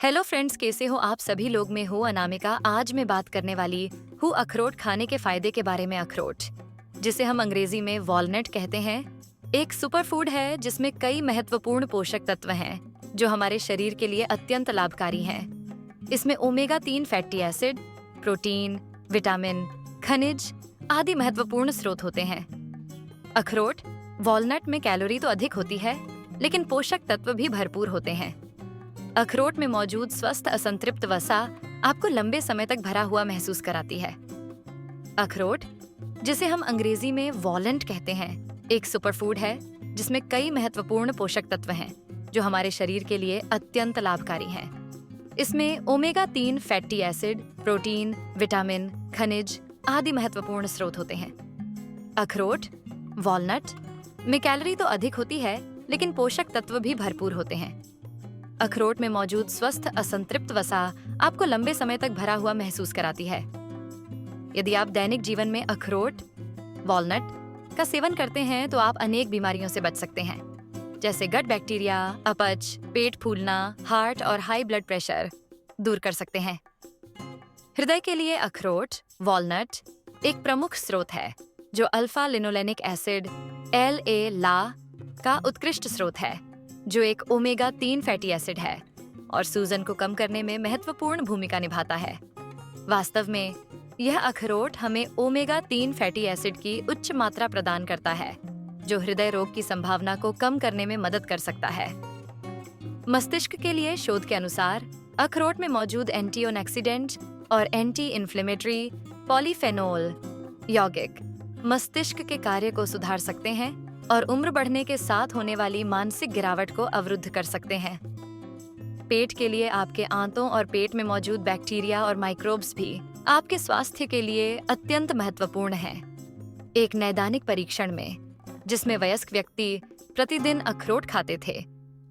Hello friends, कैसे हो आप सभी लोग। मैं हूँ अनामिका। आज मैं बात करने वाली हूँ अखरोट खाने के फायदे के बारे में। अखरोट, जिसे हम अंग्रेजी में वॉलनट कहते हैं, एक सुपर फूड है जिसमें कई महत्वपूर्ण पोषक तत्व हैं जो हमारे शरीर के लिए अत्यंत लाभकारी हैं। इसमें omega 3 fatty acid, protein, vitamin, खनिज आदि महत्वपूर्ण स्रोत होते हैं। अखरोट वॉलनट में कैलोरी तो अधिक होती है, लेकिन पोषक तत्व भी भरपूर होते हैं। अखरोट में मौजूद स्वस्थ असंतृप्त वसा आपको लंबे समय तक भरा हुआ महसूस कराती है। अखरोट, जिसे हम अंग्रेजी में वॉलनट कहते हैं, एक सुपरफूड है जिसमें कई महत्वपूर्ण पोषक तत्व हैं जो हमारे शरीर के लिए अत्यंत लाभकारी हैं। इसमें omega 3 fatty acid, protein, vitamin, खनिज आदि महत्वपूर्ण स्रोत होते हैं। अखरोट वॉलनट में कैलोरी तो अधिक होती है, लेकिन पोषक तत्व भी भरपूर होते हैं। अखरोट में मौजूद स्वस्थ असंतृप्त वसा आपको लंबे समय तक भरा हुआ महसूस कराती है। यदि आप दैनिक जीवन में अखरोट वॉलनट का सेवन करते हैं तो आप अनेक बीमारियों से बच सकते हैं, जैसे गट बैक्टीरिया, अपच, पेट फूलना, हार्ट और हाई ब्लड प्रेशर दूर कर सकते हैं। हृदय के लिए अखरोट वॉलनट एक प्रमुख स्रोत है जो अल्फा लिनोलेनिक एसिड LA का उत्कृष्ट स्रोत है, जो एक ओमेगा 3 फैटी एसिड है और सूजन को कम करने में महत्वपूर्ण भूमिका निभाता है। वास्तव में यह अखरोट हमें ओमेगा 3 फैटी एसिड की उच्च मात्रा प्रदान करता है, जो हृदय रोग की संभावना को कम करने में मदद कर सकता है। मस्तिष्क के लिए शोध के अनुसार अखरोट में मौजूद एंटीऑक्सीडेंट और एंटी इन्फ्लेमेटरी पॉलीफेनोल यौगिक मस्तिष्क के कार्य को सुधार सकते हैं और उम्र बढ़ने के साथ होने वाली मानसिक गिरावट को अवरुद्ध कर सकते हैं। पेट के लिए आपके आंतों और पेट में मौजूद बैक्टीरिया और माइक्रोब्स भी आपके स्वास्थ्य के लिए अत्यंत महत्वपूर्ण हैं। एक नैदानिक परीक्षण में, जिसमें वयस्क व्यक्ति प्रतिदिन अखरोट खाते थे,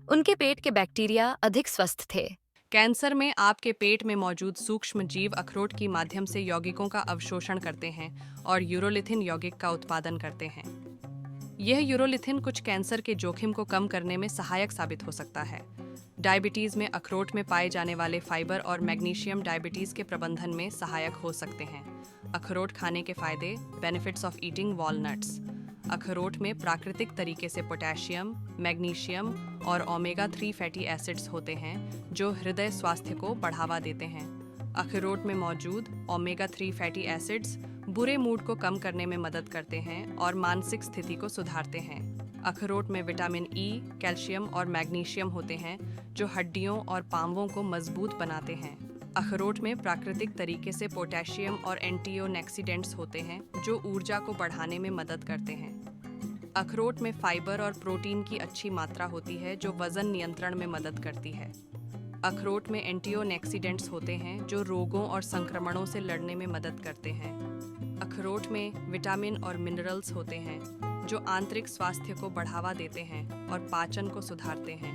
उनके पेट के बैक्टीरिया अधिक स्वस्थ थे। कैंसर में आपके पेट में मौजूद सूक्ष्म जीव अखरोट के माध्यम से यौगिकों का अवशोषण करते हैं और यूरोलिथिन यौगिक का उत्पादन करते हैं। यह यूरोलिथिन कुछ कैंसर के जोखिम को कम करने में सहायक साबित हो सकता है। डायबिटीज में अखरोट में पाए जाने वाले फाइबर और मैग्नीशियम डायबिटीज के प्रबंधन में सहायक हो सकते हैं। अखरोट खाने के फायदे। Benefits of eating walnuts. अखरोट में प्राकृतिक तरीके से पोटेशियम, मैग्नीशियम और ओमेगा 3 फैटी एसिड्स होते हैं जो हृदय स्वास्थ्य को बढ़ावा देते हैं। अखरोट में मौजूद ओमेगा 3 फैटी एसिड्स बुरे मूड को कम करने में मदद करते हैं और मानसिक स्थिति को सुधारते हैं। अखरोट में विटामिन ई, कैल्शियम और मैग्नीशियम होते हैं जो हड्डियों और पांवों को मजबूत बनाते हैं। अखरोट में प्राकृतिक तरीके से पोटेशियम और एंटीऑक्सीडेंट्स होते हैं जो ऊर्जा को बढ़ाने में मदद करते हैं। अखरोट में फाइबर और प्रोटीन की अच्छी मात्रा होती है जो वजन नियंत्रण में मदद करती है। अखरोट में एंटीऑक्सीडेंट्स होते हैं जो रोगों और संक्रमणों से लड़ने में मदद करते हैं। अखरोट में विटामिन और मिनरल्स होते हैं जो आंतरिक स्वास्थ्य को बढ़ावा देते हैं और पाचन को सुधारते हैं।